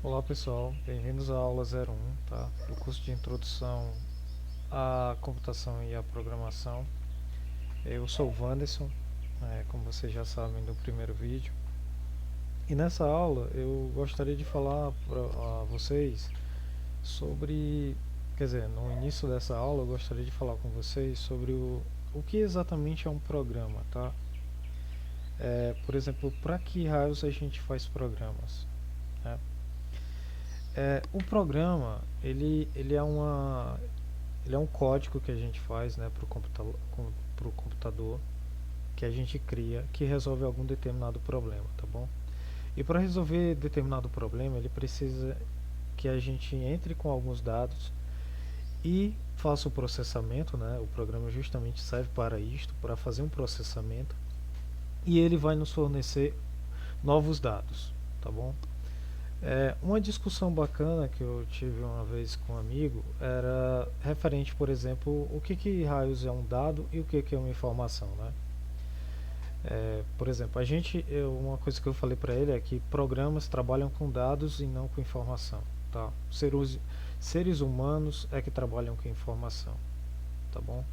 Olá pessoal, bem-vindos à aula 01, tá? Do curso de Introdução à Computação e à Programação. Eu sou o Wanderson, como vocês já sabem do primeiro vídeo. E nessa aula eu gostaria de falar para vocês sobre, quer dizer, no início dessa aula eu gostaria de falar com vocês sobre o que exatamente é um programa, tá? Por exemplo, para que raios a gente faz programas, né? O programa, ele é um código que a gente faz, né, para o computador, que a gente cria, que resolve algum determinado problema, tá bom? E para resolver determinado problema, ele precisa que a gente entre com alguns dados e faça o processamento, né? O programa justamente serve para isto, para fazer um processamento, e ele vai nos fornecer novos dados, tá bom? Uma discussão bacana que eu tive uma vez com um amigo era referente, por exemplo, o que raios é um dado e o que é uma informação, né? Por exemplo, uma coisa que eu falei para ele é que programas trabalham com dados e não com informação, tá? Seres humanos é que trabalham com informação, tá bom?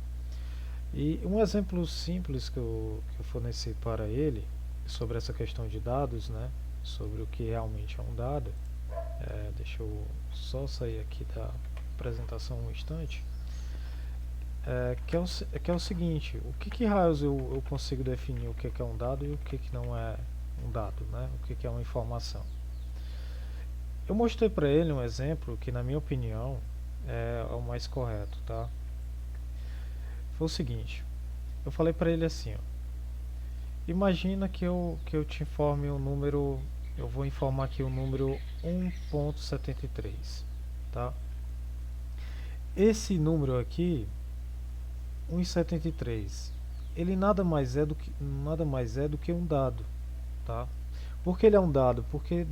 E um exemplo simples que eu forneci para ele sobre essa questão de dados, né? Sobre o que realmente é um dado. Deixa eu só sair aqui da apresentação um instante. Que é o seguinte: que raios eu consigo definir o que é um dado e o que não é um dado, né? O que é uma informação? Eu mostrei para ele um exemplo que, na minha opinião, é o mais correto, tá? Foi o seguinte: eu falei para ele assim, ó, imagina que eu te informe um número, eu vou informar aqui o número 1.73, tá? Esse número aqui, 1,73, ele nada mais é do que um dado, tá? Por que ele é um dado? Porque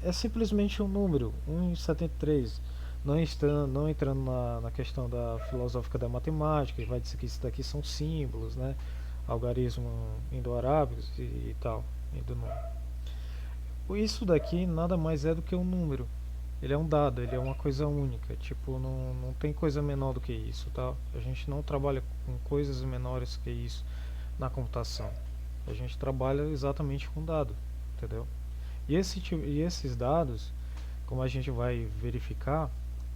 é simplesmente um número, 1,73. Não entrando na questão da filosófica da matemática, vai dizer que isso daqui são símbolos, né? Algarismo indo-arábicos e tal. Indo Isso daqui nada mais é do que um número. Ele é um dado, ele é uma coisa única. Tipo, não tem coisa menor do que isso, tá? A gente não trabalha com coisas menores que isso na computação. A gente trabalha exatamente com dado, entendeu? E esses dados, como a gente vai verificar,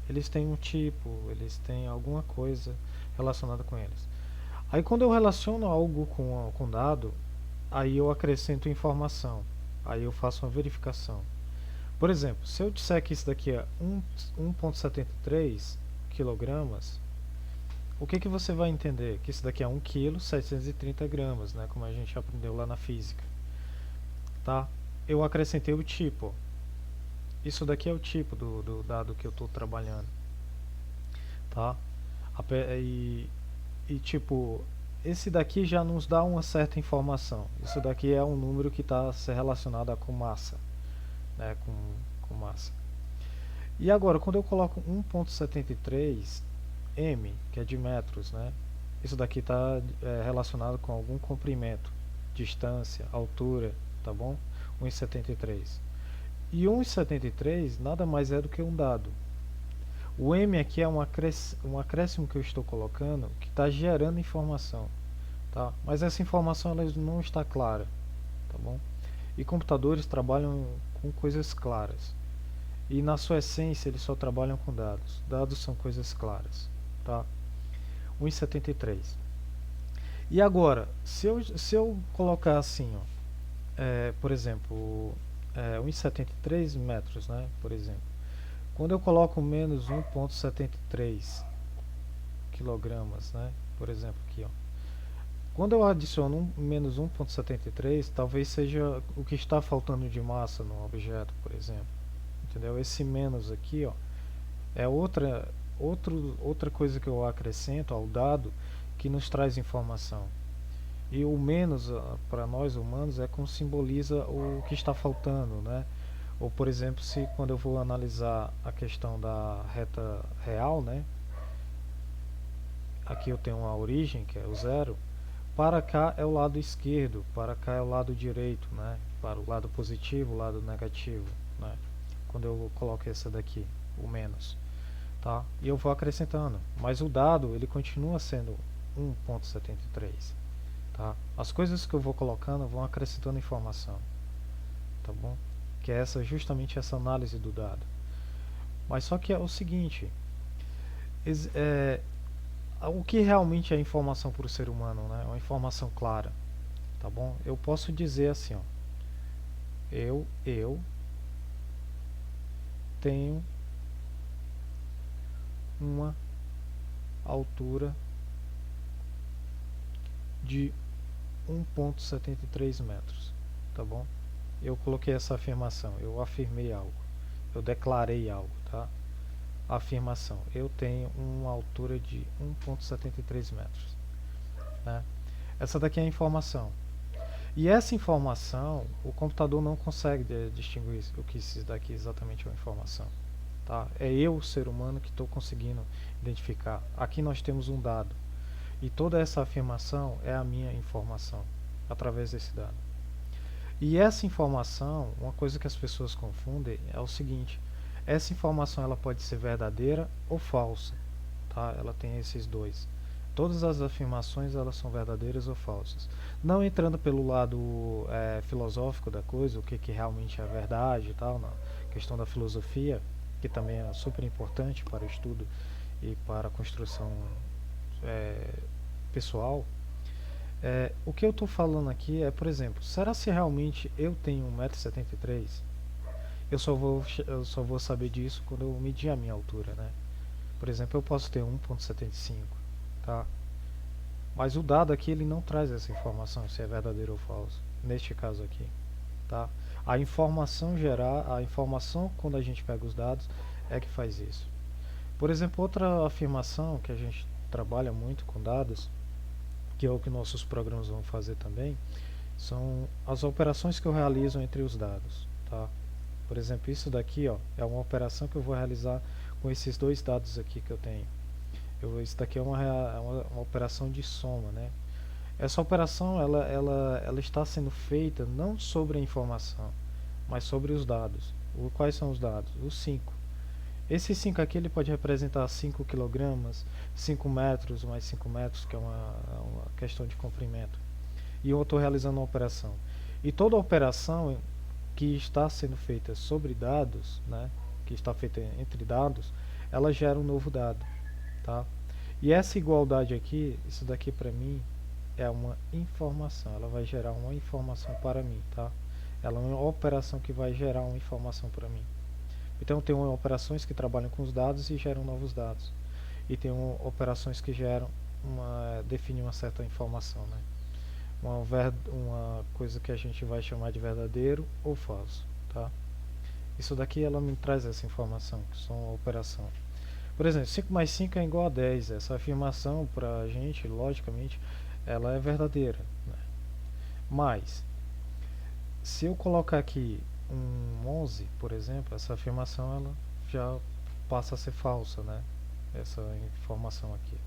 eles têm um tipo, eles têm alguma coisa relacionada com eles. Aí quando eu relaciono algo com dado, aí eu acrescento informação, aí eu faço uma verificação. Por exemplo, se eu disser que isso daqui é 1,73 quilogramas, o que você vai entender? Que isso daqui é 1 kg 730 gramas, né? Como a gente aprendeu lá na física, tá? Eu acrescentei o tipo. Isso daqui é o tipo do dado que eu estou trabalhando, tá? E, tipo, esse daqui já nos dá uma certa informação. Isso daqui é um número que está relacionado com massa, né? Com massa. E agora, quando eu coloco 1,73 m, que é de metros, né? Isso daqui está relacionado com algum comprimento, distância, altura, tá bom? 1,73. E 1,73 nada mais é do que um dado. O m aqui é um acréscimo que eu estou colocando que está gerando informação, tá? Mas essa informação ela não está clara, tá bom? E computadores trabalham com coisas claras. E na sua essência eles só trabalham com dados. Dados são coisas claras, tá? 1,73. E agora, se eu colocar assim, ó, por exemplo, 1,73 metros, né? Por exemplo. Quando eu coloco menos 1,73 quilogramas, né? Por exemplo, aqui, ó. Quando eu adiciono menos 1,73, talvez seja o que está faltando de massa no objeto, por exemplo. Entendeu? Esse menos aqui, ó, é outra coisa que eu acrescento ao dado que nos traz informação. E o menos, para nós humanos, é como simboliza o que está faltando, né? Ou, por exemplo, se quando eu vou analisar a questão da reta real, né? Aqui eu tenho uma origem, que é o zero. Para cá é o lado esquerdo, para cá é o lado direito, né? Para o lado positivo, o lado negativo, né? quando eu coloco essa daqui, o menos, tá? E eu vou acrescentando, mas o dado ele continua sendo 1.73, tá? As coisas que eu vou colocando vão acrescentando informação, tá bom? Que é justamente essa análise do dado. Mas só que é o seguinte, o que realmente é informação para o ser humano, né? É uma informação clara, tá bom? Eu posso dizer assim, ó, eu tenho uma altura de 1.73 metros, tá bom? Eu coloquei essa afirmação, eu afirmei algo, eu declarei algo, tá? Afirmação, eu tenho uma altura de 1.73 metros, né? Essa daqui é a informação. E essa informação, o computador não consegue distinguir o que isso daqui exatamente é uma informação, tá? É eu, ser humano, que estou conseguindo identificar. Aqui nós temos um dado. E toda essa afirmação é a minha informação, através desse dado. E essa informação, uma coisa que as pessoas confundem é o seguinte, essa informação ela pode ser verdadeira ou falsa, tá? Ela tem esses dois. Todas as afirmações elas são verdadeiras ou falsas. Não entrando pelo lado filosófico da coisa, o que realmente é verdade e tal, na questão da filosofia, que também é super importante para o estudo e para a construção pessoal. O que eu estou falando aqui é, por exemplo, será se realmente eu tenho 1,73 m? Eu só vou saber disso quando eu medir a minha altura, né? Por exemplo, eu posso ter 1,75 m, tá? Mas o dado aqui ele não traz essa informação se é verdadeiro ou falso, neste caso aqui, tá? A informação quando a gente pega os dados é que faz isso. Por exemplo, outra afirmação que a gente trabalha muito com dados, que é o que nossos programas vão fazer também, são as operações que eu realizo entre os dados, tá? Por exemplo, isso daqui, ó, é uma operação que eu vou realizar com esses dois dados aqui que eu tenho. Isso daqui é uma operação de soma, né? Essa operação ela está sendo feita não sobre a informação, mas sobre os dados. Quais são os dados? Os 5. Esse 5 aqui ele pode representar 5 quilogramas, 5 metros mais 5 metros, que é uma questão de comprimento. E eu estou realizando uma operação. E toda operação que está sendo feita sobre dados, né, que está feita entre dados, ela gera um novo dado, tá? E essa igualdade aqui, isso daqui para mim é uma informação, ela vai gerar uma informação para mim, tá? Ela é uma operação que vai gerar uma informação para mim. Então tem operações que trabalham com os dados e geram novos dados. E tem operações que definem uma certa informação, né? Uma coisa que a gente vai chamar de verdadeiro ou falso, tá? Isso daqui ela me traz essa informação, que são uma operação. Por exemplo, 5 mais 5 é igual a 10. Essa afirmação para a gente, logicamente, ela é verdadeira, né? Mas, se eu colocar aqui um 11, por exemplo, essa afirmação ela já passa a ser falsa, né? Essa informação aqui,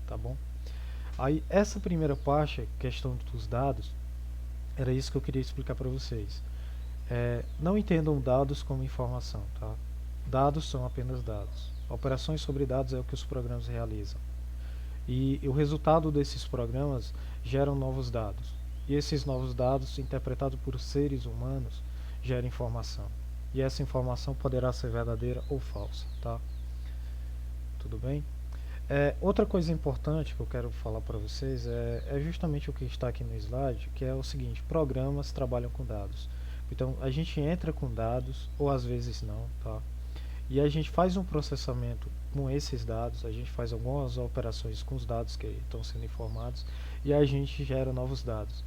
tá bom? Aí essa primeira parte, questão dos dados, era isso que eu queria explicar para vocês. Não entendam dados como informação, tá? Dados são apenas dados. Operações sobre dados é o que os programas realizam. E o resultado desses programas geram novos dados. E esses novos dados, interpretados por seres humanos, geram informação. E essa informação poderá ser verdadeira ou falsa, tá? Tudo bem? Outra coisa importante que eu quero falar para vocês é justamente o que está aqui no slide, que é o seguinte: programas trabalham com dados. Então a gente entra com dados, ou às vezes não, tá? E a gente faz um processamento com esses dados, a gente faz algumas operações com os dados que estão sendo informados e a gente gera novos dados.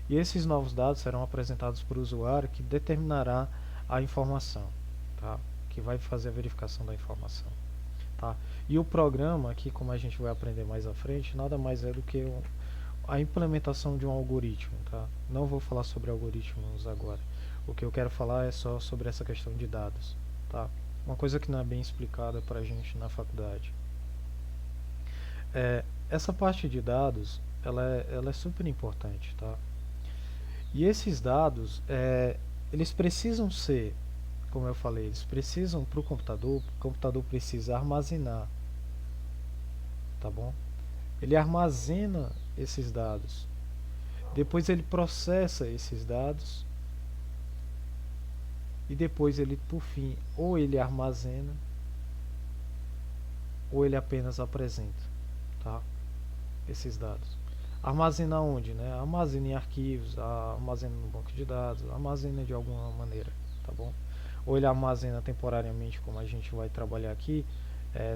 E esses novos dados serão apresentados para o usuário, que determinará a informação, tá? Que vai fazer a verificação da informação. Tá? E o programa, aqui como a gente vai aprender mais à frente, nada mais é do que a implementação de um algoritmo. Tá? Não vou falar sobre algoritmos agora. O que eu quero falar é só sobre essa questão de dados. Tá? Uma coisa que não é bem explicada para a gente na faculdade. Essa parte de dados, ela é super importante. Tá? E esses dados, eles precisam ser como eu falei, eles precisam para o computador precisa armazenar, tá bom? Ele armazena esses dados, depois ele processa esses dados e depois ele, por fim, ou ele armazena ou ele apenas apresenta, tá? Esses dados. Armazena onde, né? Armazena em arquivos, armazena no banco de dados, armazena de alguma maneira, tá bom? Ou ele armazena temporariamente, como a gente vai trabalhar aqui,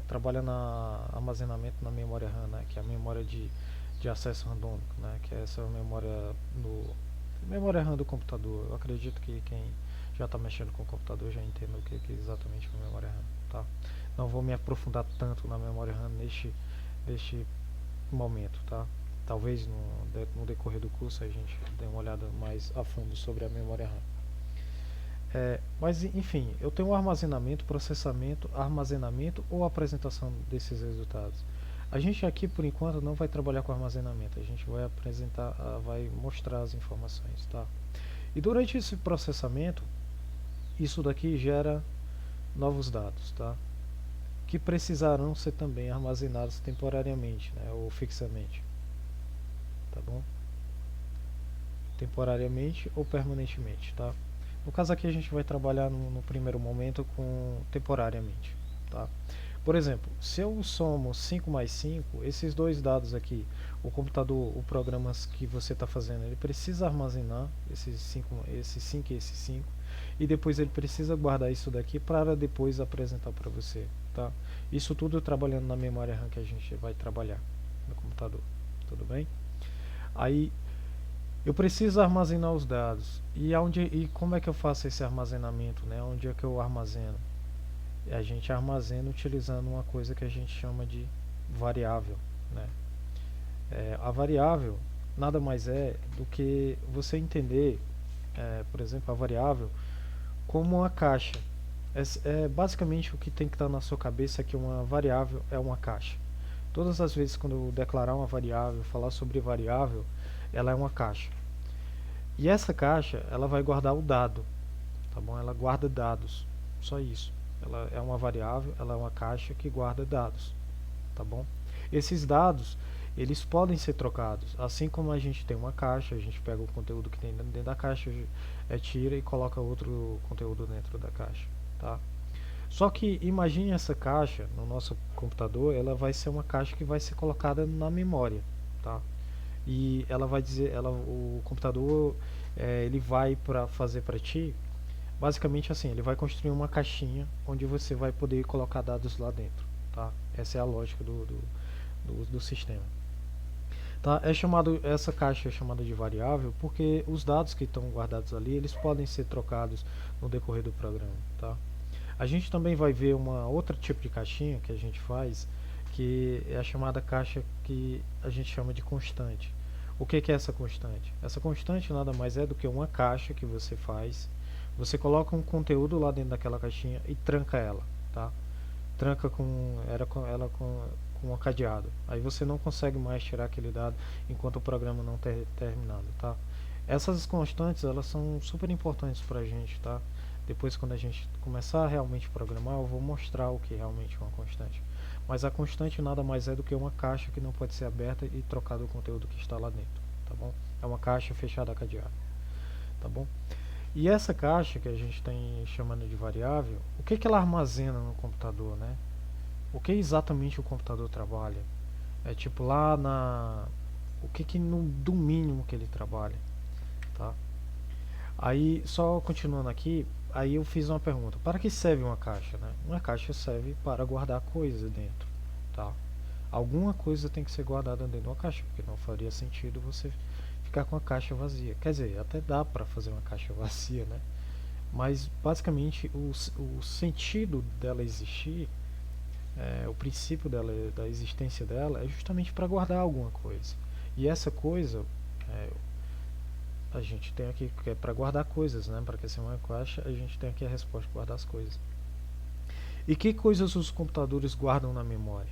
trabalha na armazenamento na memória RAM, né? Que é a memória de acesso randômico, né? Que é essa memória RAM do computador. Eu acredito que quem já está mexendo com o computador já entende o que é exatamente a memória RAM, tá? Não vou me aprofundar tanto na memória RAM neste momento, tá? Talvez no decorrer do curso a gente dê uma olhada mais a fundo sobre a memória RAM. Mas enfim, eu tenho armazenamento, processamento, armazenamento ou apresentação desses resultados. A gente aqui por enquanto não vai trabalhar com armazenamento, a gente vai apresentar, vai mostrar as informações, tá? E durante esse processamento, isso daqui gera novos dados, tá? Que precisarão ser também armazenados temporariamente, né? Ou fixamente, tá bom? Temporariamente ou permanentemente, tá? No caso aqui a gente vai trabalhar no primeiro momento com temporariamente, tá? Por exemplo, se eu somo 5 mais 5, esses dois dados aqui, o computador, o programa que você está fazendo, ele precisa armazenar esses 5 e esses 5, e depois ele precisa guardar isso daqui para depois apresentar para você, tá? Isso tudo trabalhando na memória RAM que a gente vai trabalhar no computador, tudo bem? Aí eu preciso armazenar os dados. E como é que eu faço esse armazenamento, né? Onde é que eu armazeno? A gente armazena utilizando uma coisa que a gente chama de variável, né? A variável nada mais é do que você entender, por exemplo, a variável como uma caixa. Basicamente o que tem que estar na sua cabeça é que uma variável é uma caixa. Todas as vezes quando eu declarar uma variável, falar sobre variável, ela é uma caixa. E essa caixa, ela vai guardar o dado, tá bom? Ela guarda dados, só isso. Ela é uma variável, ela é uma caixa que guarda dados, tá bom? Esses dados, eles podem ser trocados. Assim como a gente tem uma caixa, a gente pega o conteúdo que tem dentro da caixa, tira e coloca outro conteúdo dentro da caixa, tá? Só que imagine essa caixa no nosso computador, ela vai ser uma caixa que vai ser colocada na memória, tá? E ela vai dizer, o computador, ele vai fazer para ti, basicamente assim, ele vai construir uma caixinha onde você vai poder colocar dados lá dentro, tá? Essa é a lógica do sistema. Tá? Essa caixa é chamada de variável porque os dados que estão guardados ali, eles podem ser trocados no decorrer do programa, tá? A gente também vai ver uma outra tipo de caixinha que a gente faz, que é a chamada caixa que a gente chama de constante. O que é essa constante? Essa constante nada mais é do que uma caixa que você faz, você coloca um conteúdo lá dentro daquela caixinha e tranca ela, tá? Tranca com um cadeado. Aí você não consegue mais tirar aquele dado enquanto o programa não ter terminado, tá? Essas constantes, elas são super importantes pra gente, tá? Depois, quando a gente começar a realmente programar, eu vou mostrar o que realmente é uma constante. Mas a constante nada mais é do que uma caixa que não pode ser aberta e trocado o conteúdo que está lá dentro, tá bom? É uma caixa fechada a cadeado, tá bom? E essa caixa que a gente tem chamando de variável, o que ela armazena no computador, né? O que exatamente o computador trabalha? É tipo lá na... O que do mínimo que ele trabalha, tá? Aí, só continuando aqui, aí eu fiz uma pergunta. Para que serve uma caixa, né? Uma caixa serve para guardar coisas dentro, tá? Alguma coisa tem que ser guardada dentro de uma caixa, porque não faria sentido você ficar com a caixa vazia. Quer dizer, até dá para fazer uma caixa vazia, né? Mas basicamente o sentido dela existir, o princípio dela, da existência dela, é justamente para guardar alguma coisa. E essa coisa, a gente tem aqui que é para guardar coisas, né? Para que seja uma caixa, a gente tem aqui a resposta para guardar as coisas. E que coisas os computadores guardam na memória,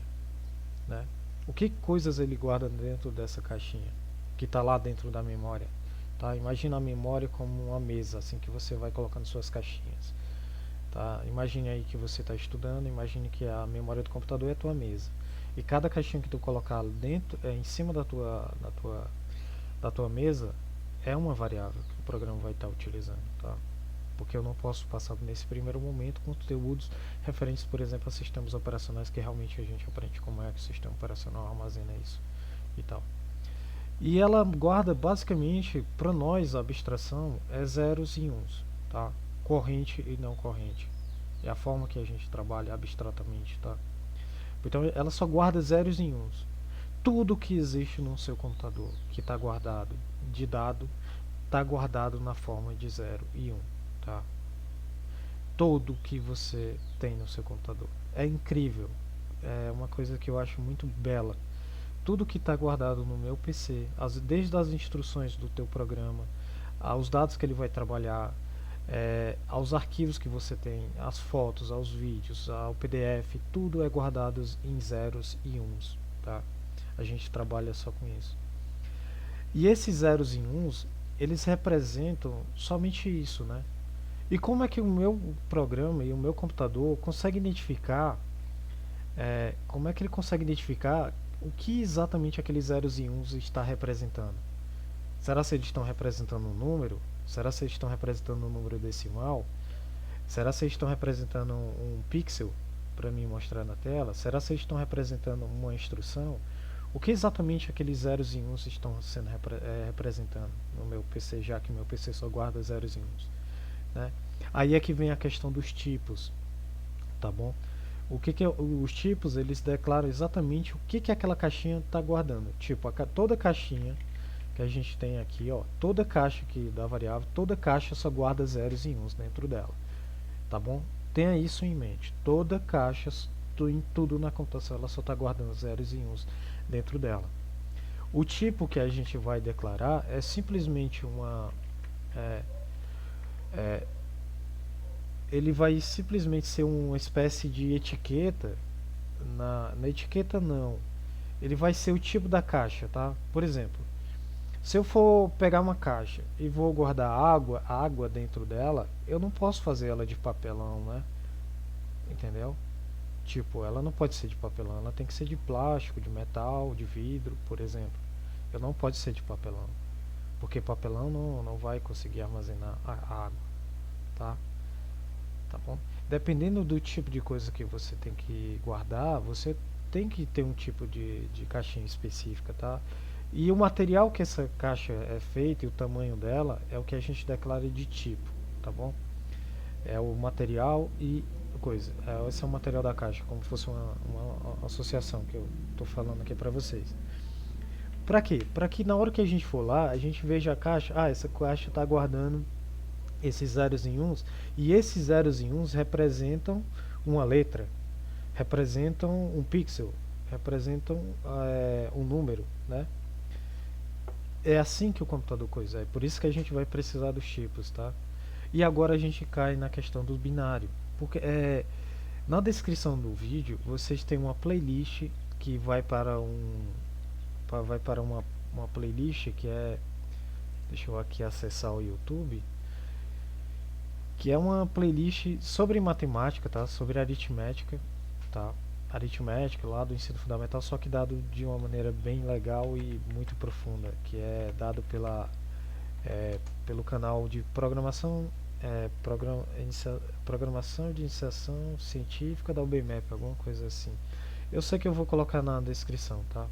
né? O que coisas ele guarda dentro dessa caixinha que está lá dentro da memória, tá? Imagina a memória como uma mesa, assim, que você vai colocando suas caixinhas. tá? Imagine aí que você está estudando, imagine que a memória do computador é a tua mesa. E cada caixinha que tu colocar dentro, em cima da tua mesa, é uma variável que o programa vai estar utilizando, tá? Porque eu não posso passar nesse primeiro momento conteúdos referentes, por exemplo, a sistemas operacionais que realmente a gente aprende como é que o sistema operacional armazena isso e tal. E ela guarda basicamente, para nós, a abstração é zeros e uns, tá? Corrente e não corrente. É a forma que a gente trabalha abstratamente, tá? Então ela só guarda zeros e uns. Tudo que existe no seu computador que está guardado de dado está guardado na forma de 0 e 1, tá? Todo que você tem no seu computador. É incrível. É uma coisa que eu acho muito bela. Tudo que está guardado no meu PC, desde as instruções do teu programa, aos dados que ele vai trabalhar, aos arquivos que você tem, as fotos, aos vídeos, ao PDF, tudo é guardado em zeros e uns, tá? A gente trabalha só com isso. E esses zeros e uns, eles representam somente isso, né? E como é que o meu programa e o meu computador consegue identificar, como é que ele consegue identificar o que exatamente aqueles zeros e uns está representando? Será se eles estão representando um número? Será se eles estão representando um número decimal? Será se eles estão representando um pixel para me mostrar na tela? Será se eles estão representando uma instrução? O que exatamente aqueles zeros e uns estão sendo representando no meu PC, já que meu PC só guarda zeros e uns, né? Aí é que vem a questão dos tipos, tá bom? Os tipos, eles declaram exatamente o que aquela caixinha está guardando. Tipo, toda caixinha que a gente tem aqui, ó, toda caixa aqui da variável, toda caixa só guarda zeros e uns dentro dela, tá bom? Tenha isso em mente. Toda caixa, em tudo na computação, ela só está guardando zeros e uns dentro dela. O tipo que a gente vai declarar é simplesmente ele vai simplesmente ser uma espécie de etiqueta. Na etiqueta não, ele vai ser o tipo da caixa, tá? Por exemplo, se eu for pegar uma caixa e vou guardar água dentro dela, eu não posso fazer ela de papelão, né? Entendeu? Tipo, ela não pode ser de papelão, ela tem que ser de plástico, de metal, de vidro, por exemplo. Ela não pode ser de papelão, porque papelão não vai conseguir armazenar a água, tá? Tá bom? Dependendo do tipo de coisa que você tem que guardar, você tem que ter um tipo de caixinha específica, tá? E o material que essa caixa é feita e o tamanho dela é o que a gente declara de tipo, tá bom? É o material e coisa. Esse é o material da caixa, como se fosse uma associação que eu tô falando aqui pra vocês. Pra quê? Pra que na hora que a gente for lá, a gente veja a caixa, essa caixa tá guardando esses zeros em uns, e esses zeros em uns representam uma letra, representam um pixel, representam um número, né? É assim que o computador coisa é, por isso que a gente vai precisar dos tipos, tá? E agora a gente cai na questão do binário, porque na descrição do vídeo vocês têm uma playlist que vai para uma playlist que deixa eu aqui acessar o YouTube, que é uma playlist sobre matemática, tá? Sobre aritmética, tá? Aritmética lá do ensino fundamental, só que dado de uma maneira bem legal e muito profunda, que é dado pelo canal de programação, programação de iniciação científica da UBMEP, alguma coisa assim. Eu sei que eu vou colocar na descrição, tá?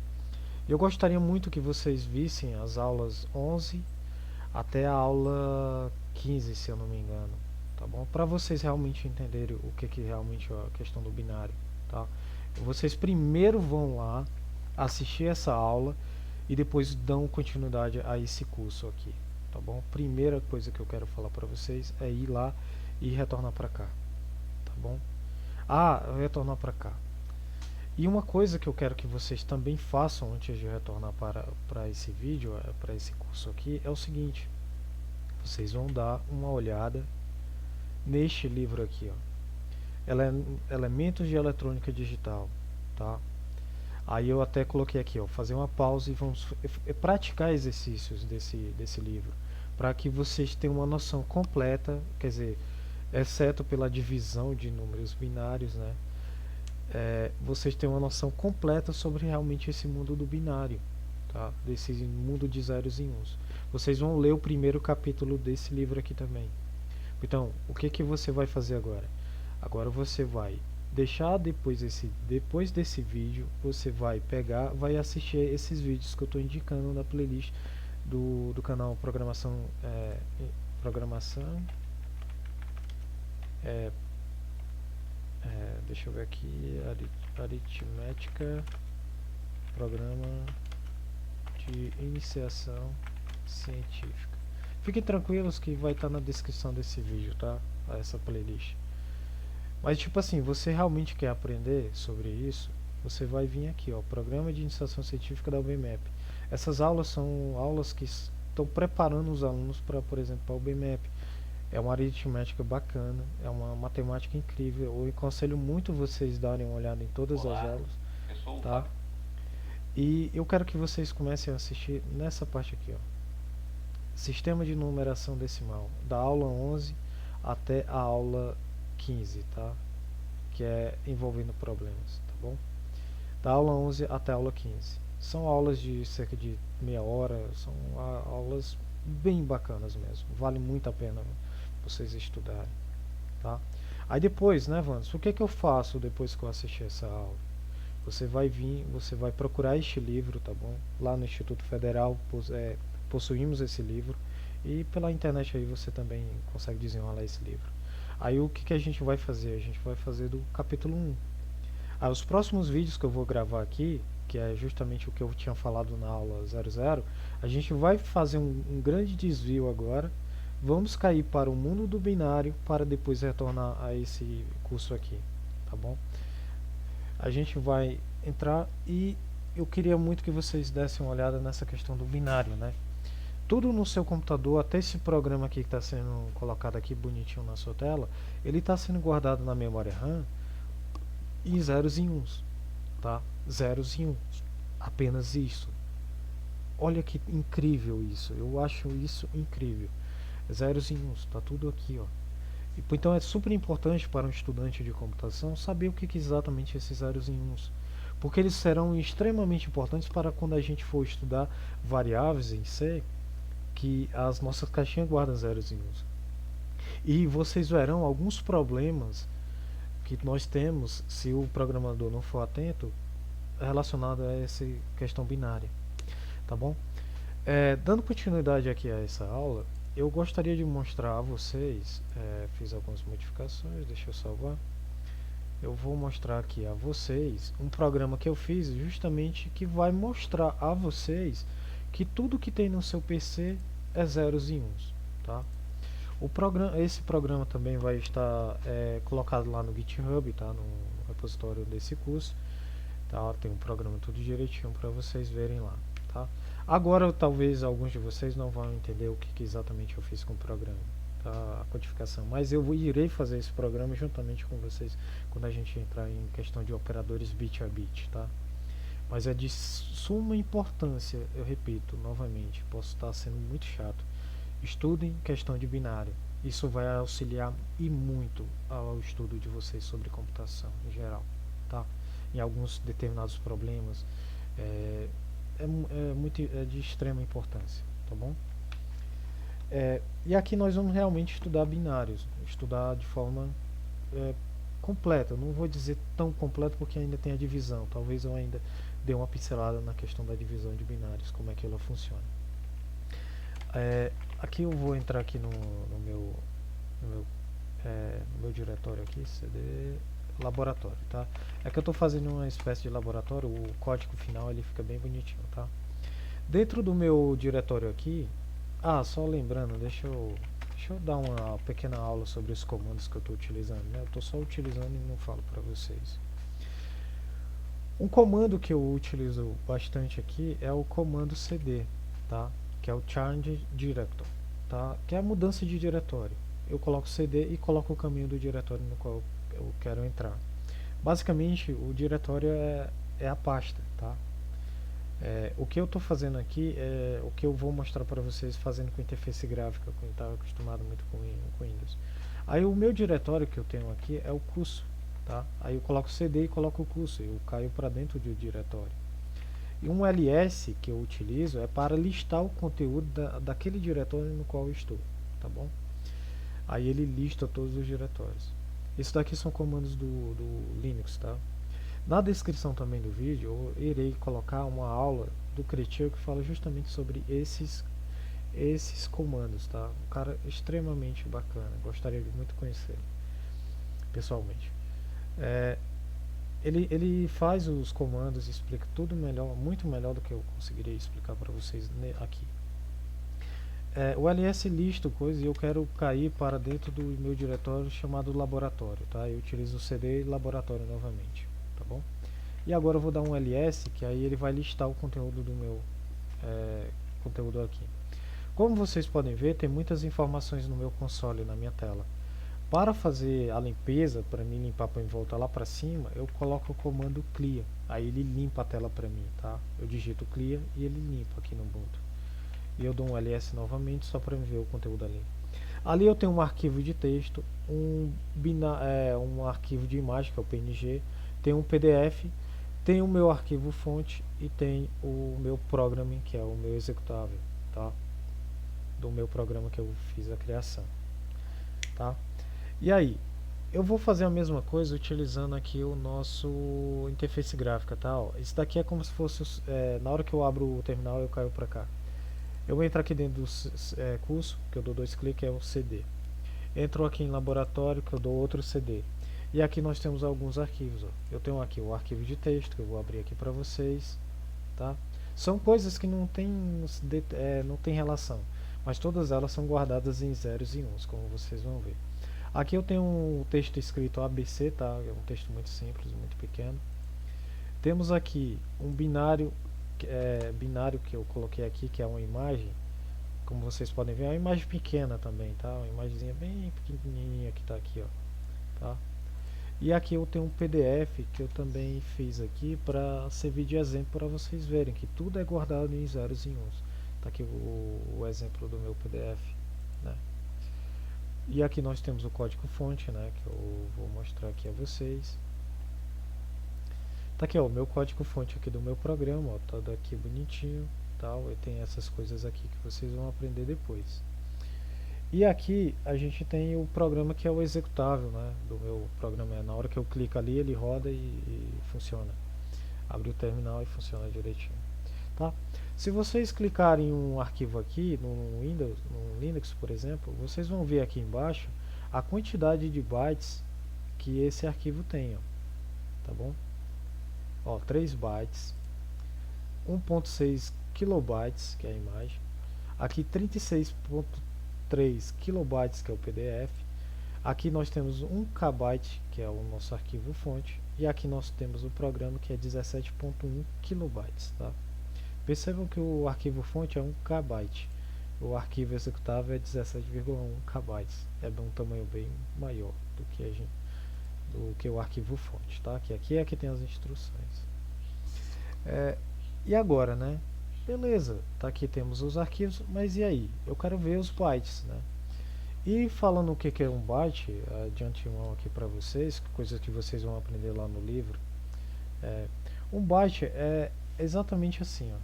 Eu gostaria muito que vocês vissem as aulas 11 até a aula 15, se eu não me engano, tá bom? Para vocês realmente entenderem o que realmente é a questão do binário, tá? Vocês primeiro vão lá assistir essa aula e depois dão continuidade a esse curso aqui, tá bom? Primeira coisa que eu quero falar para vocês é ir lá e retornar para cá, tá bom? Retornar para cá. E uma coisa que eu quero que vocês também façam antes de retornar para esse vídeo, para esse curso aqui, é o seguinte: vocês vão dar uma olhada neste livro aqui, ó. Elementos de eletrônica digital, tá? Aí eu até coloquei aqui, ó, fazer uma pausa e vamos praticar exercícios desse livro, para que vocês tenham uma noção completa, quer dizer, exceto pela divisão de números binários, né? Vocês têm uma noção completa sobre realmente esse mundo do binário, tá? Desse mundo de zeros e uns. Vocês vão ler o primeiro capítulo desse livro aqui também. Então, o que que você vai fazer agora? Agora você vai deixar depois desse vídeo, você vai pegar, vai assistir esses vídeos que eu estou indicando na playlist do canal Programação, é, deixa eu ver aqui, aritmética, programa de iniciação científica. Fiquem tranquilos que vai estar na descrição desse vídeo, tá? Essa playlist. Mas tipo assim, você realmente quer aprender sobre isso? Você vai vir aqui, ó, Programa de Iniciação Científica da UBMAP. Essas aulas são aulas que estão preparando os alunos para, por exemplo, para o UBMAP. É uma aritmética bacana, é uma matemática incrível. Eu aconselho muito vocês darem uma olhada em todas as aulas, tá? E eu quero que vocês comecem a assistir nessa parte aqui, ó. Sistema de numeração decimal, da aula 11 até a aula 15, tá? Que é envolvendo problemas, tá bom? Da aula 11 até a aula 15. São aulas de cerca de meia hora, são aulas bem bacanas mesmo. Vale muito a pena vocês estudarem, tá? Aí depois, né, Vandes, o que que eu faço depois que eu assistir essa aula? Você vai vir, você vai procurar este livro, tá bom? Lá no Instituto Federal possuímos esse livro e pela internet aí você também consegue desenrolar esse livro. Aí o que que a gente vai fazer? A gente vai fazer do capítulo 1. Aí os próximos vídeos que eu vou gravar aqui, que é justamente o que eu tinha falado na aula 00, a gente vai fazer um grande desvio agora. Vamos cair para o mundo do binário para depois retornar a esse curso aqui, tá bom? A gente vai entrar e eu queria muito que vocês dessem uma olhada nessa questão do binário, né? Tudo no seu computador, até esse programa aqui que está sendo colocado aqui bonitinho na sua tela, ele está sendo guardado na memória RAM em zeros e uns, tá? Zeros e uns, apenas isso. Olha que incrível isso, eu acho isso incrível. Zeros e uns, tá tudo aqui, ó. Então é super importante para um estudante de computação saber o que exatamente esses zeros e uns, porque eles serão extremamente importantes para quando a gente for estudar variáveis em C, que as nossas caixinhas guardam zeros e uns. E vocês verão alguns problemas que nós temos se o programador não for atento relacionado a essa questão binária, tá bom? Dando continuidade aqui a essa aula, eu gostaria de mostrar a vocês, fiz algumas modificações, deixa eu salvar. Eu vou mostrar aqui a vocês um programa que eu fiz justamente que vai mostrar a vocês que tudo que tem no seu PC é zeros e uns, tá? Esse programa também vai estar colocado lá no GitHub, tá? No repositório desse curso, tá? Tem um programa tudo direitinho para vocês verem lá, tá? Agora talvez alguns de vocês não vão entender o que exatamente eu fiz com o programa, tá? A codificação, mas eu irei fazer esse programa juntamente com vocês quando a gente entrar em questão de operadores bit a bit, tá? Mas é de suma importância, eu repito novamente, posso estar sendo muito chato. Estudem questão de binário, isso vai auxiliar e muito ao estudo de vocês sobre computação em geral, tá? Em alguns determinados problemas é de extrema importância, tá bom? E aqui nós vamos realmente estudar binários, estudar de forma completa. Eu não vou dizer tão completo porque ainda tem a divisão. Talvez eu ainda dê uma pincelada na questão da divisão de binários, como é que ela funciona. Aqui eu vou entrar aqui no meu diretório aqui, CD laboratório, tá? É que eu estou fazendo uma espécie de laboratório, o código final ele fica bem bonitinho, tá? Dentro do meu diretório aqui, só lembrando, deixa eu dar uma pequena aula sobre os comandos que eu estou utilizando, né? Eu estou só utilizando e não falo para vocês. Um comando que eu utilizo bastante aqui é o comando cd, tá? Que é o change directory, tá? Que é a mudança de diretório. Eu coloco cd e coloco o caminho do diretório no qual eu quero entrar. Basicamente, o diretório é a pasta, tá? O que eu estou fazendo aqui é o que eu vou mostrar para vocês fazendo com interface gráfica, quem está acostumado muito com Windows. Aí o meu diretório que eu tenho aqui é o curso, tá? Aí eu coloco CD e coloco o curso, eu caio para dentro do diretório. E um ls que eu utilizo é para listar o conteúdo daquele diretório no qual eu estou, tá bom? Aí ele lista todos os diretórios. Isso daqui são comandos do Linux, tá? Na descrição também do vídeo eu irei colocar uma aula do Cretil que fala justamente sobre esses comandos, tá? Um cara extremamente bacana, gostaria de muito conhecer pessoalmente. É, ele faz os comandos, explica tudo melhor, muito melhor do que eu conseguiria explicar para vocês aqui. O ls lista coisa e eu quero cair para dentro do meu diretório chamado laboratório, tá? Eu utilizo o cd laboratório novamente, tá bom? E agora eu vou dar um ls, que aí ele vai listar o conteúdo do meu conteúdo aqui. Como vocês podem ver, tem muitas informações no meu console, na minha tela. Para fazer a limpeza, para mim limpar para voltar lá para cima, eu coloco o comando clear. Aí ele limpa a tela para mim, tá? Eu digito clear e ele limpa aqui no Ubuntu. E eu dou um ls novamente só para ver o conteúdo ali. Ali eu tenho um arquivo de texto, um arquivo de imagem que é o PNG, tem um PDF, tem o meu arquivo fonte e tem o meu programming que é o meu executável, tá? Do meu programa que eu fiz a criação, tá? E aí, eu vou fazer a mesma coisa utilizando aqui o nosso interface gráfica, tá? Ó, isso daqui é como se fosse, na hora que eu abro o terminal eu caio para cá. Eu vou entrar aqui dentro do curso, que eu dou 2 cliques, é o CD. Entro aqui em laboratório, que eu dou outro CD. E aqui nós temos alguns arquivos. Ó. Eu tenho aqui o arquivo de texto, que eu vou abrir aqui para vocês. Tá? São coisas que não tem relação, mas todas elas são guardadas em zeros e uns, como vocês vão ver. Aqui eu tenho um texto escrito ABC, tá? É um texto muito simples, muito pequeno. Temos aqui um binário que eu coloquei aqui, que é uma imagem. Como vocês podem ver, é uma imagem pequena também, tá? Uma imagenzinha bem pequenininha que está aqui, ó, tá? E aqui eu tenho um PDF que eu também fiz aqui para servir de exemplo para vocês verem que tudo é guardado em zeros e uns. Tá aqui o exemplo do meu PDF, né? E aqui nós temos o código fonte, né? Que eu vou mostrar aqui a vocês. Tá aqui, ó, o meu código fonte aqui do meu programa, ó, tá daqui bonitinho, tal. E tem essas coisas aqui que vocês vão aprender depois. E aqui a gente tem o programa que é o executável, né, do meu programa. Na hora que eu clico ali, ele roda e funciona. Abre o terminal e funciona direitinho. Tá? Se vocês clicarem em um arquivo aqui, no Windows, no Linux, por exemplo, vocês vão ver aqui embaixo a quantidade de bytes que esse arquivo tem. Ó, tá bom? Ó, 3 bytes, 1.6 kilobytes, que é a imagem. Aqui 36.3 kilobytes, que é o PDF. Aqui nós temos 1 KB, que é o nosso arquivo fonte. E aqui nós temos o programa, que é 17.1 kilobytes. Tá? Percebam que o arquivo fonte é 1 KB. O arquivo executável é 17,1 KB. É de um tamanho bem maior do que o arquivo fonte. Tá? Aqui é que tem as instruções. E agora, né? Beleza, tá aqui temos os arquivos, mas e aí? Eu quero ver os bytes, né? E falando o que é um byte, de antemão aqui para vocês, coisas que vocês vão aprender lá no livro. Um byte é exatamente assim, ó.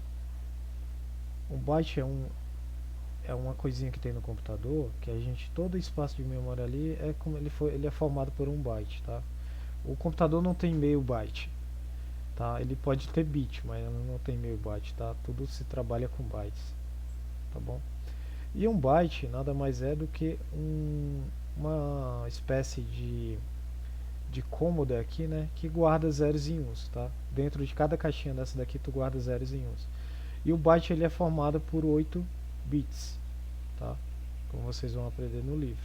Um byte é uma coisinha que tem no computador, que a gente, todo espaço de memória ali é como ele é formado por um byte, tá? O computador não tem meio byte. Tá? Ele pode ter bit, mas não tem meio byte, tá? Tudo se trabalha com bytes, tá bom? E um byte nada mais é do que uma espécie de cômodo aqui, né? Que guarda zeros e uns, tá? Dentro de cada caixinha dessa daqui tu guarda zeros e uns. E o byte ele é formado por 8 bits, tá? Como vocês vão aprender no livro.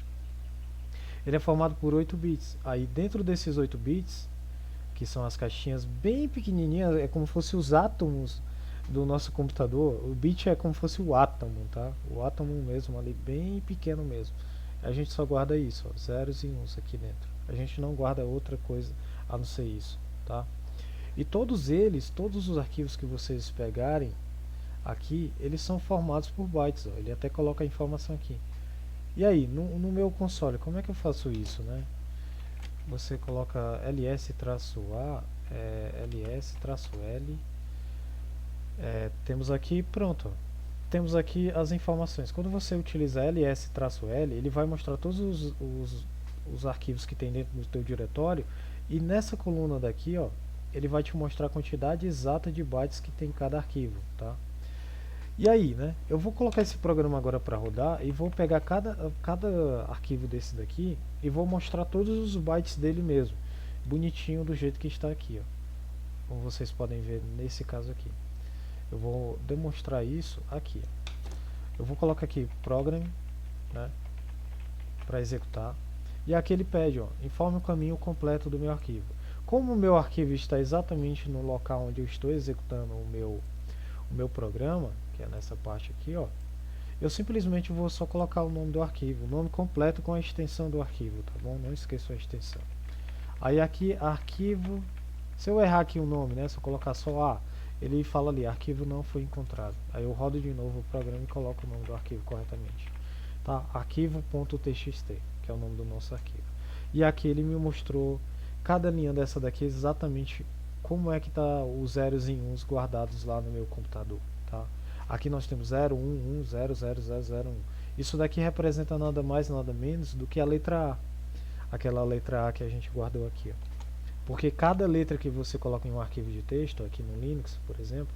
Ele é formado por 8 bits. Aí dentro desses 8 bits, que são as caixinhas bem pequenininhas, é como se fosse os átomos do nosso computador. O bit é como se fosse o átomo, tá? O átomo mesmo ali, bem pequeno mesmo. A gente só guarda isso, ó, zeros e uns aqui dentro. A gente não guarda outra coisa a não ser isso, tá? E todos os arquivos que vocês pegarem aqui, eles são formados por bytes, ó. Ele até coloca a informação aqui. E aí, no meu console, como é que eu faço isso, né? Você coloca ls-a, ls-l, temos aqui, pronto, temos aqui as informações. Quando você utiliza ls-l, ele vai mostrar todos os arquivos que tem dentro do teu diretório, e nessa coluna daqui, ó, ele vai te mostrar a quantidade exata de bytes que tem em cada arquivo, tá? E aí, né, eu vou colocar esse programa agora para rodar e vou pegar cada arquivo desse daqui e vou mostrar todos os bytes dele mesmo, bonitinho do jeito que está aqui, ó. Como vocês podem ver nesse caso aqui. Eu vou demonstrar isso aqui. Eu vou colocar aqui program, né, para executar. E aqui ele pede, ó, informe o caminho completo do meu arquivo. Como o meu arquivo está exatamente no local onde eu estou executando o meu programa, que é nessa parte aqui, ó, eu simplesmente vou só colocar o nome do arquivo, o nome completo com a extensão do arquivo, tá bom? Não esqueça a extensão. Aí aqui, arquivo, se eu errar aqui o nome, né, se eu colocar só A, ele fala ali, arquivo não foi encontrado. Aí eu rodo de novo o programa e coloco o nome do arquivo corretamente. Tá? Arquivo.txt, que é o nome do nosso arquivo. E aqui ele me mostrou cada linha dessa daqui exatamente como é que tá os zeros e uns guardados lá no meu computador, tá? Aqui nós temos 0, 1, 1, 0, 0, 0, 0, 1. Isso daqui representa nada mais, nada menos do que a letra A. Aquela letra A que a gente guardou aqui, ó. Porque cada letra que você coloca em um arquivo de texto, aqui no Linux, por exemplo,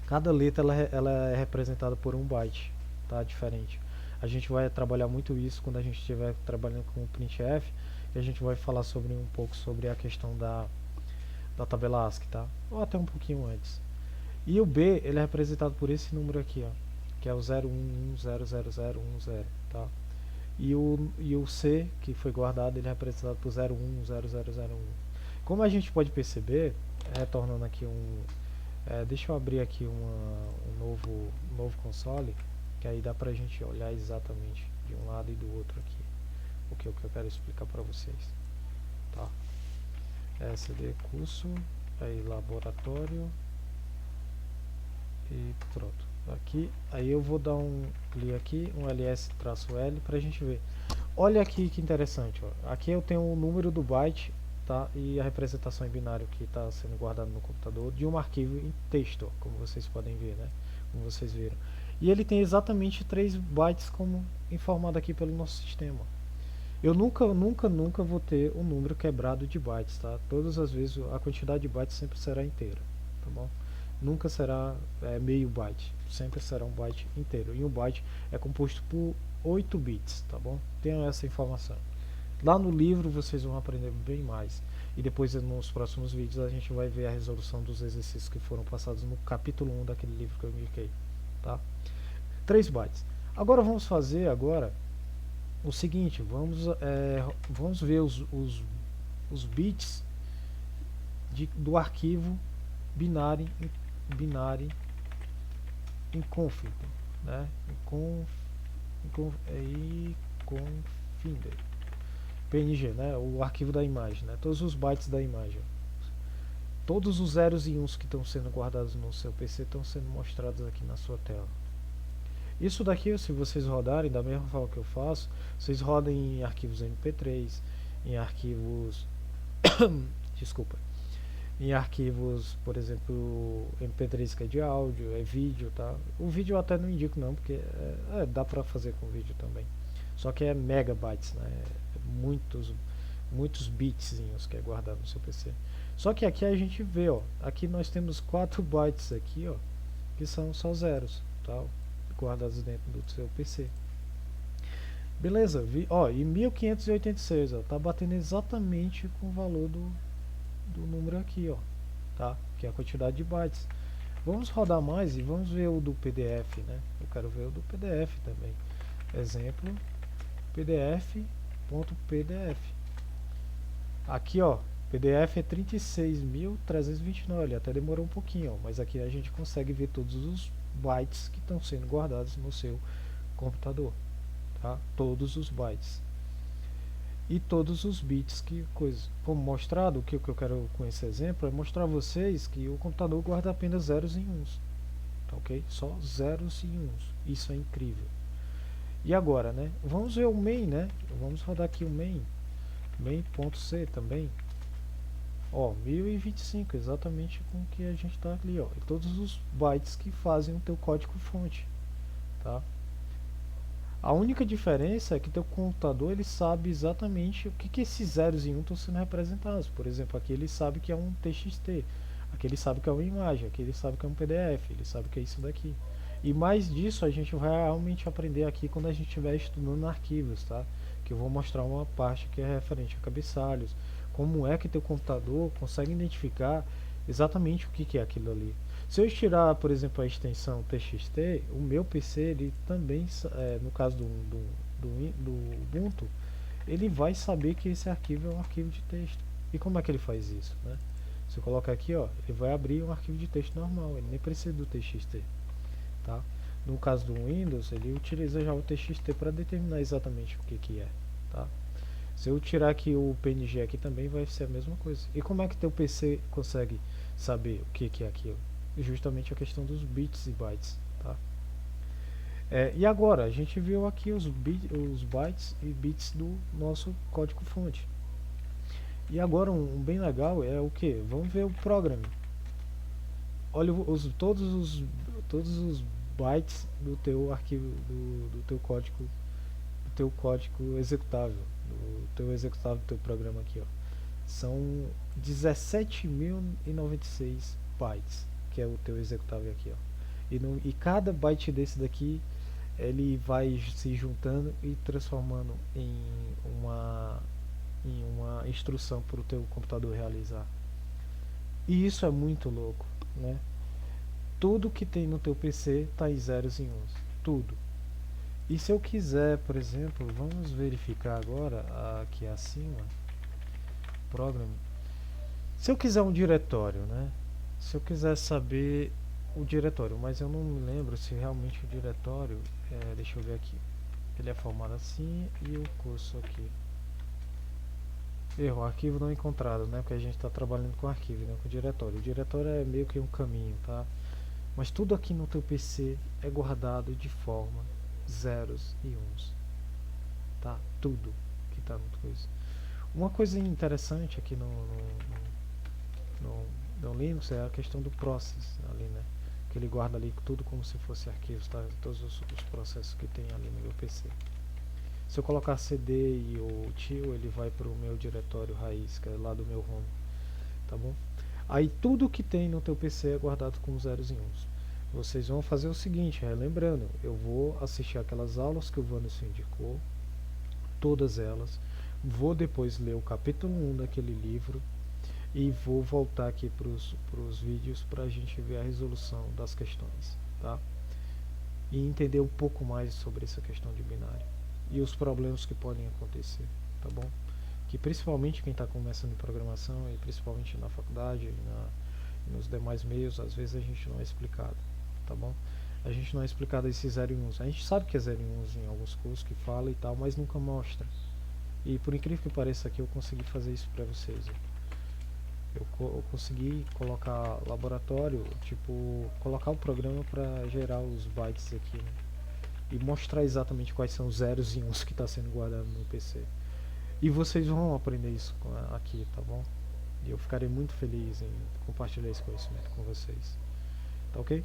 cada letra ela é representada por um byte, tá? Diferente. A gente vai trabalhar muito isso quando a gente estiver trabalhando com o printf, e a gente vai falar sobre um pouco sobre a questão da tabela ASCII, tá? Ou até um pouquinho antes. E o B, ele é representado por esse número aqui, ó, que é o 011000010, tá? E o C, que foi guardado, ele é representado por 010001. Como a gente pode perceber, retornando aqui deixa eu abrir aqui um novo console, que aí dá pra gente olhar exatamente de um lado e do outro aqui o que eu quero explicar para vocês, tá? SD curso, aí laboratório e pronto. Aqui, aí eu vou dar um clique aqui, um ls-l pra gente ver. Olha aqui que interessante, ó. Aqui eu tenho o número do byte, tá? E a representação em binário que está sendo guardado no computador de um arquivo em texto, ó, como vocês podem ver, né? Como vocês viram. E ele tem exatamente 3 bytes como informado aqui pelo nosso sistema. Eu nunca vou ter um número quebrado de bytes, tá? Todas as vezes a quantidade de bytes sempre será inteira, tá bom? Nunca será meio byte, sempre será um byte inteiro. E um byte é composto por 8 bits, tá bom? Tenham essa informação. Lá no livro vocês vão aprender bem mais. E depois nos próximos vídeos a gente vai ver a resolução dos exercícios que foram passados no capítulo 1 daquele livro que eu indiquei, tá? 3 bytes. Agora vamos fazer o seguinte, vamos ver os bits do arquivo binário em config, né? Config PNG, né? O arquivo da imagem, né? Todos os bytes da imagem. Todos os zeros e uns que estão sendo guardados no seu PC estão sendo mostrados aqui na sua tela. Isso daqui, se vocês rodarem da mesma forma que eu faço, vocês rodam em arquivos MP3, em arquivos desculpa, em arquivos, por exemplo, MP3 que é de áudio, é vídeo, tá? O vídeo eu até não indico não, porque dá pra fazer com vídeo também. Só que é megabytes, né? Muitos bitzinhos que é guardado no seu PC. Só que aqui a gente vê, ó, aqui nós temos 4 bytes aqui, ó, que são só zeros, tá? Guardados dentro do seu PC. Beleza, ó, e 1586, ó, tá batendo exatamente com o valor do número aqui, ó, tá? Que é a quantidade de bytes. Vamos rodar mais e vamos ver o do PDF, né? Eu quero ver o do PDF também. Exemplo, pdf.pdf. Aqui, ó, PDF é 36.329, ele até demorou um pouquinho, ó, mas aqui a gente consegue ver todos os bytes que estão sendo guardados no seu computador, tá? Todos os bytes e todos os bits que coisa. Como mostrado, o que eu quero com esse exemplo é mostrar a vocês que o computador guarda apenas zeros e uns, tá ok? Só zeros e uns. Isso é incrível. E agora, né? Vamos ver o main, né? Vamos rodar aqui o main.c também. Ó, 1025, exatamente com o que a gente tá ali, ó. E todos os bytes que fazem o teu código fonte, tá? A única diferença é que teu computador ele sabe exatamente o que esses zeros e 1 estão sendo representados. Por exemplo, aqui ele sabe que é um TXT, aqui ele sabe que é uma imagem, aqui ele sabe que é um PDF, ele sabe que é isso daqui. E mais disso a gente vai realmente aprender aqui quando a gente estiver estudando arquivos, tá? Que eu vou mostrar uma parte que é referente a cabeçalhos, como é que teu computador consegue identificar exatamente o que é aquilo ali. Se eu tirar, por exemplo, a extensão TXT, o meu PC, ele também, no caso do Ubuntu, ele vai saber que esse arquivo é um arquivo de texto. E como é que ele faz isso, né? Se eu colocar aqui, ó, ele vai abrir um arquivo de texto normal, ele nem precisa do TXT, tá? No caso do Windows, ele utiliza já o TXT para determinar exatamente o que é, tá? Se eu tirar aqui o PNG aqui também vai ser a mesma coisa. E como é que teu PC consegue saber o que é aquilo? Justamente a questão dos bits e bytes, tá? E agora, a gente viu aqui os bytes e bits do nosso código fonte. E agora um bem legal é o que? Vamos ver o programming. Olha todos os bytes do teu arquivo, do teu código executável, do teu programa aqui, ó. São 17.096 bytes, que é o teu executável aqui, ó. E cada byte desse daqui ele vai se juntando e transformando em uma instrução para o teu computador realizar. E isso é muito louco, né? Tudo que tem no teu PC está em zeros e uns, tudo. E se eu quiser, por exemplo, vamos verificar agora aqui acima, program. Se eu quiser um diretório, né? Se eu quiser saber o diretório, mas eu não me lembro se realmente o diretório, deixa eu ver aqui, ele é formado assim e o curso aqui. Erro, arquivo não encontrado, né? Porque a gente está trabalhando com arquivo, né? Com diretório. O diretório é meio que um caminho, tá? Mas tudo aqui no teu PC é guardado de forma zeros e uns, tá? Tudo que está no coisa. Uma coisa interessante aqui no Linux é a questão do process ali, né? Que ele guarda ali tudo como se fosse arquivos, tá? Todos os processos que tem ali no meu PC. Se eu colocar CD e o tio, ele vai para o meu diretório raiz, que é lá do meu home, tá bom? Aí tudo que tem no teu PC é guardado com zeros e uns. Vocês vão fazer o seguinte, lembrando, eu vou assistir aquelas aulas que o Vanessa indicou, todas elas, vou depois ler o capítulo 1 daquele livro e vou voltar aqui para os vídeos para a gente ver a resolução das questões, tá? E entender um pouco mais sobre essa questão de binário e os problemas que podem acontecer, tá bom? Que principalmente quem está começando em programação e principalmente na faculdade e nos demais meios, às vezes a gente não é explicado, tá bom? A gente não é explicado esses 0 e 1. A gente sabe que é 0 e 1 em alguns cursos que fala e tal, mas nunca mostra. E por incrível que pareça aqui eu consegui fazer isso para vocês. Eu consegui colocar laboratório, tipo, colocar o programa para gerar os bytes aqui, né? E mostrar exatamente quais são os zeros e uns que está sendo guardado no PC. E vocês vão aprender isso aqui, tá bom? E eu ficarei muito feliz em compartilhar esse conhecimento com vocês. Tá ok?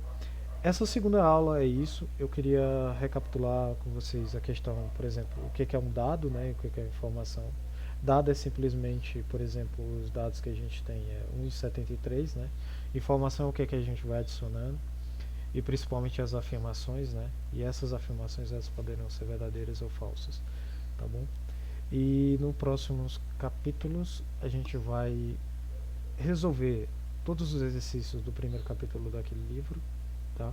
Essa segunda aula é isso. Eu queria recapitular com vocês a questão, por exemplo, o que é um dado, né? O que é informação. Dado é simplesmente, por exemplo, os dados que a gente tem é 1,73, né? Informação é o que a gente vai adicionando. E principalmente as afirmações, né? E essas afirmações elas poderão ser verdadeiras ou falsas, tá bom? E nos próximos capítulos a gente vai resolver todos os exercícios do primeiro capítulo daquele livro, tá?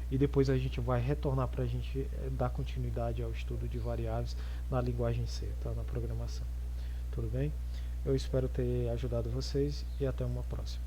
E depois a gente vai retornar para a gente dar continuidade ao estudo de variáveis na linguagem C, tá? Na programação. Tudo bem? Eu espero ter ajudado vocês e até uma próxima.